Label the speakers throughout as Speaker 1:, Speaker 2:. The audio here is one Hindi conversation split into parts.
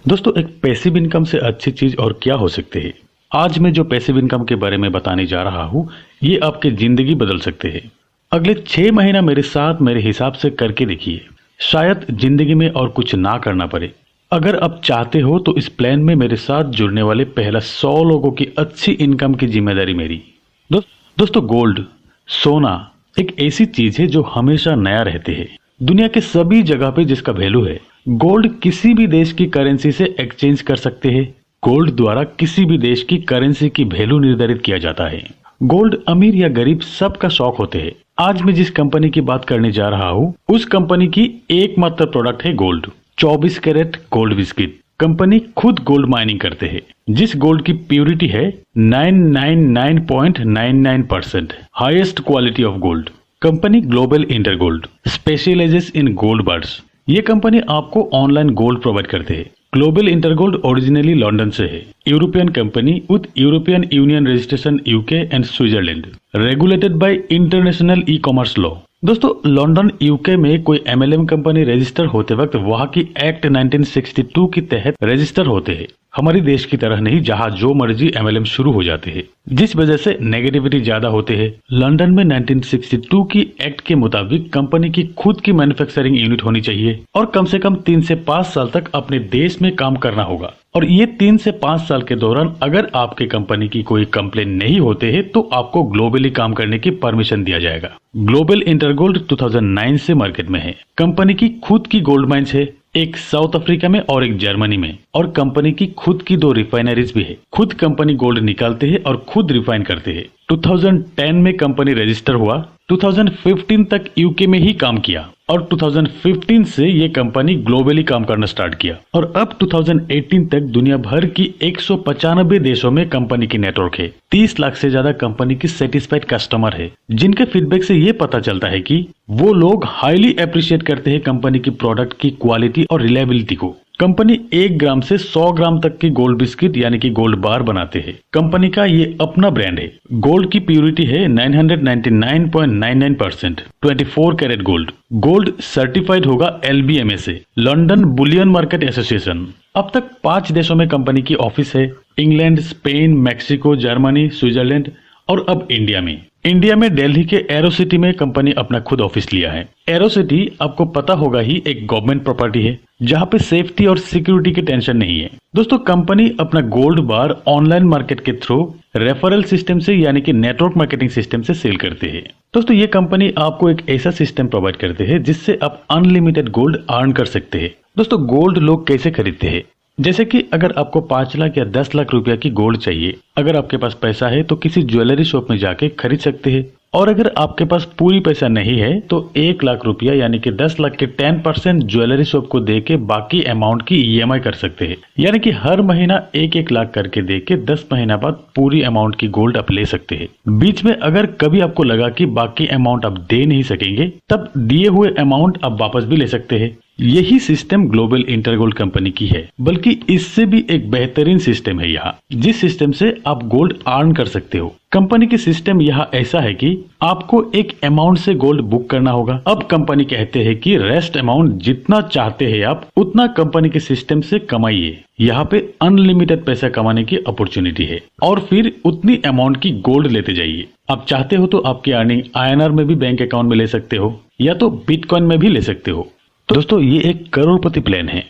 Speaker 1: दोस्तों, एक पैसिव इनकम से अच्छी चीज और क्या हो सकती है। आज मैं जो पैसिव इनकम के बारे में बताने जा रहा हूँ, ये आपकी जिंदगी बदल सकते हैं। अगले 6 महीना मेरे साथ मेरे हिसाब से करके देखिए, शायद जिंदगी में और कुछ ना करना पड़े। अगर आप चाहते हो तो इस प्लान में मेरे साथ जुड़ने वाले पहला 100 लोगों की अच्छी इनकम की जिम्मेदारी मेरी। दोस्तों, गोल्ड, सोना एक ऐसी चीज है जो हमेशा नया रहते हैं। दुनिया के सभी जगह पे जिसका वैल्यू है। गोल्ड किसी भी देश की करेंसी से एक्सचेंज कर सकते हैं। गोल्ड द्वारा किसी भी देश की करेंसी की वैल्यू निर्धारित किया जाता है। गोल्ड अमीर या गरीब सबका शौक होते हैं। आज मैं जिस कंपनी की बात करने जा रहा हूँ, उस कंपनी की एकमात्र प्रोडक्ट है gold. 24 carat gold biscuit. Company खुद गोल्ड माइनिंग करते हैं, जिस गोल्ड की प्योरिटी है 999.99%, highest quality of gold. Company Global Inter Gold specialises in gold bars. ये कंपनी आपको ऑनलाइन गोल्ड प्रोवाइड करते हैं। Global Inter Gold originally London से है। European company with European Union registration UK and Switzerland, regulated by international e commerce law. दोस्तों, लंदन यूके में कोई एमएलएम कंपनी रजिस्टर होते वक्त वहां की एक्ट 1962 के तहत रजिस्टर होते हैं। हमारी देश की तरह नहीं, जहां जो मर्जी एमएलएम शुरू हो जाते हैं, जिस वजह से नेगेटिविटी ज्यादा होते हैं। लंदन में 1962 की एक्ट के मुताबिक कंपनी की खुद की मैन्युफैक्चरिंग यूनिट होनी चाहिए और कम से कम 3 से 5 साल तक अपने देश में काम करना होगा। और ये 3 से 5 साल के दौरान अगर आपके कंपनी की कोई कंप्लेन नहीं होते हैं तो आपको ग्लोबली काम करने की परमिशन दिया जाएगा। ग्लोबल इंटरगोल्ड 2009 से मार्केट में है। कंपनी की खुद की गोल्ड माइंस है, एक साउथ अफ्रीका में और एक जर्मनी में। और कंपनी की खुद की 2 रिफाइनरीज भी है। खुद कंपनी गोल्ड निकालते हैं और खुद रिफाइन करते हैं। 2010 में कंपनी रजिस्टर हुआ। 2015 तक यूके में ही काम किया और 2015 से ये कंपनी ग्लोबली काम करना स्टार्ट किया। और अब 2018 तक दुनिया भर की 195 देशों में कंपनी की नेटवर्क है। 30 लाख से ज्यादा कंपनी की सेटिस्फाइड कस्टमर है, जिनके फीडबैक से ये पता चलता है कि वो लोग हाईली अप्रिशिएट करते हैं कंपनी की प्रोडक्ट की क्वालिटी और रिलायबिलिटी को। कंपनी 1 ग्राम से 100 ग्राम तक की गोल्ड बिस्किट यानी कि गोल्ड बार बनाते हैं। कंपनी का ये अपना ब्रांड है। गोल्ड की प्योरिटी है 999.99%, 24 कैरेट गोल्ड। गोल्ड सर्टिफाइड होगा LBMA से, लंदन बुलियन मार्केट एसोसिएशन। अब तक 5 देशों में कंपनी की ऑफिस है, England, Spain, Mexico, Germany, Switzerland और अब इंडिया में। इंडिया में दिल्ली के एरो सिटी में कंपनी अपना खुद ऑफिस लिया है। एरो सिटी आपको पता होगा ही एक गवर्नमेंट प्रॉपर्टी है, जहां पे सेफ्टी और सिक्योरिटी की टेंशन नहीं है। दोस्तों, कंपनी अपना गोल्ड बार ऑनलाइन मार्केट के थ्रू रेफरल सिस्टम से यानी कि नेटवर्क मार्केटिंग सिस्टम से सेल करते हैं। दोस्तों, ये कंपनी आपको एक ऐसा सिस्टम प्रोवाइड करते हैं जिससे आप अनलिमिटेड गोल्ड अर्न कर सकते हैं। दोस्तों, गोल्ड लोग कैसे खरीदते हैं? जैसे कि अगर आपको 5 लाख या 10 लाख रुपया की गोल्ड चाहिए, अगर आपके पास पैसा है तो किसी ज्वेलरी शॉप में जाके खरीद सकते हैं। और अगर आपके पास पूरी पैसा नहीं है तो 1 लाख रुपया यानी कि 10 लाख के 10% ज्वेलरी शॉप को दे के बाकी अमाउंट की EMI कर सकते हैं। यानी कि हर महीना 1-1 लाख करके दे के 10 महीना बाद पूरी अमाउंट की गोल्ड आप ले सकते हैं। बीच में अगर कभी आपको लगा कि बाकी अमाउंट आप दे नहीं सकेंगे, तब दिए हुए अमाउंट आप वापस भी ले सकते हैं। यही सिस्टम ग्लोबल इंटरगोल्ड कंपनी की है, बल्कि इससे भी एक बेहतरीन सिस्टम है यहाँ, जिस सिस्टम से आप गोल्ड अर्न कर सकते हो। कंपनी की सिस्टम यहाँ ऐसा है कि आपको एक अमाउंट से गोल्ड बुक करना होगा। अब कंपनी कहते हैं कि रेस्ट अमाउंट जितना चाहते हैं आप उतना कंपनी के सिस्टम से कमाइए। यहाँ पे अनलिमिटेड पैसा कमाने की अपॉर्चुनिटी है और फिर उतनी अमाउंट की गोल्ड लेते जाइए। आप चाहते हो तो आपकी अर्निंग INR में भी बैंक अकाउंट में ले सकते हो या तो बिटकॉइन में भी ले सकते हो। दोस्तों, ये एक करोड़पति प्लान है।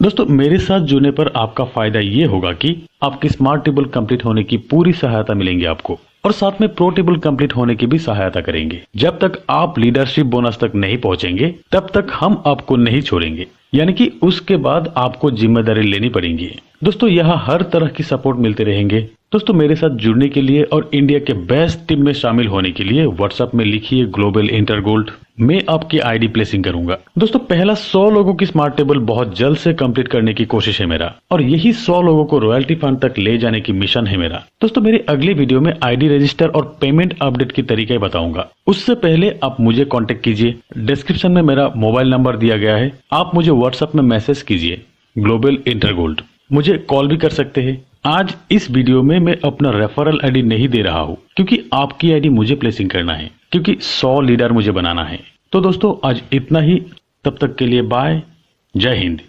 Speaker 1: दोस्तों, मेरे साथ जुड़ने पर आपका फायदा ये होगा कि आपकी स्मार्ट टेबल कंप्लीट होने की पूरी सहायता मिलेंगी आपको और साथ में प्रो टेबल कंप्लीट होने की भी सहायता करेंगे। जब तक आप लीडरशिप बोनस तक नहीं पहुंचेंगे तब तक हम आपको नहीं छोड़ेंगे, यानी कि उसके बाद आपको जिम्मेदारी लेनी पड़ेगी। दोस्तों, यहाँ हर तरह की सपोर्ट मिलते रहेंगे। दोस्तों, मेरे साथ जुड़ने के लिए और इंडिया के बेस्ट टीम में शामिल होने के लिए व्हाट्सएप में लिखिए ग्लोबल इंटरगोल्ड। मैं आपकी ID प्लेसिंग करूंगा। दोस्तों, पहला 100 लोगों की स्मार्ट टेबल बहुत जल्द से कंप्लीट करने की कोशिश है मेरा, और यही 100 लोगों को रॉयल्टी फंड तक ले जाने की मिशन है मेरा। दोस्तों, मेरी अगली वीडियो में ID रजिस्टर और पेमेंट अपडेट की तरीके बताऊंगा। उससे पहले आप मुझे कांटेक्ट कीजिए। डिस्क्रिप्शन में मेरा मोबाइल नंबर दिया गया है, आप मुझे व्हाट्सएप में मैसेज कीजिए ग्लोबल इंटरगोल्ड। मुझे कॉल भी कर सकते हैं। आज इस वीडियो में मैं अपना रेफरल ID नहीं दे रहा हूं, क्योंकि आपकी ID मुझे प्लेसिंग करना है, क्योंकि 100 लीडर मुझे बनाना है। तो दोस्तों, आज इतना ही। तब तक के लिए बाय। जय हिंद।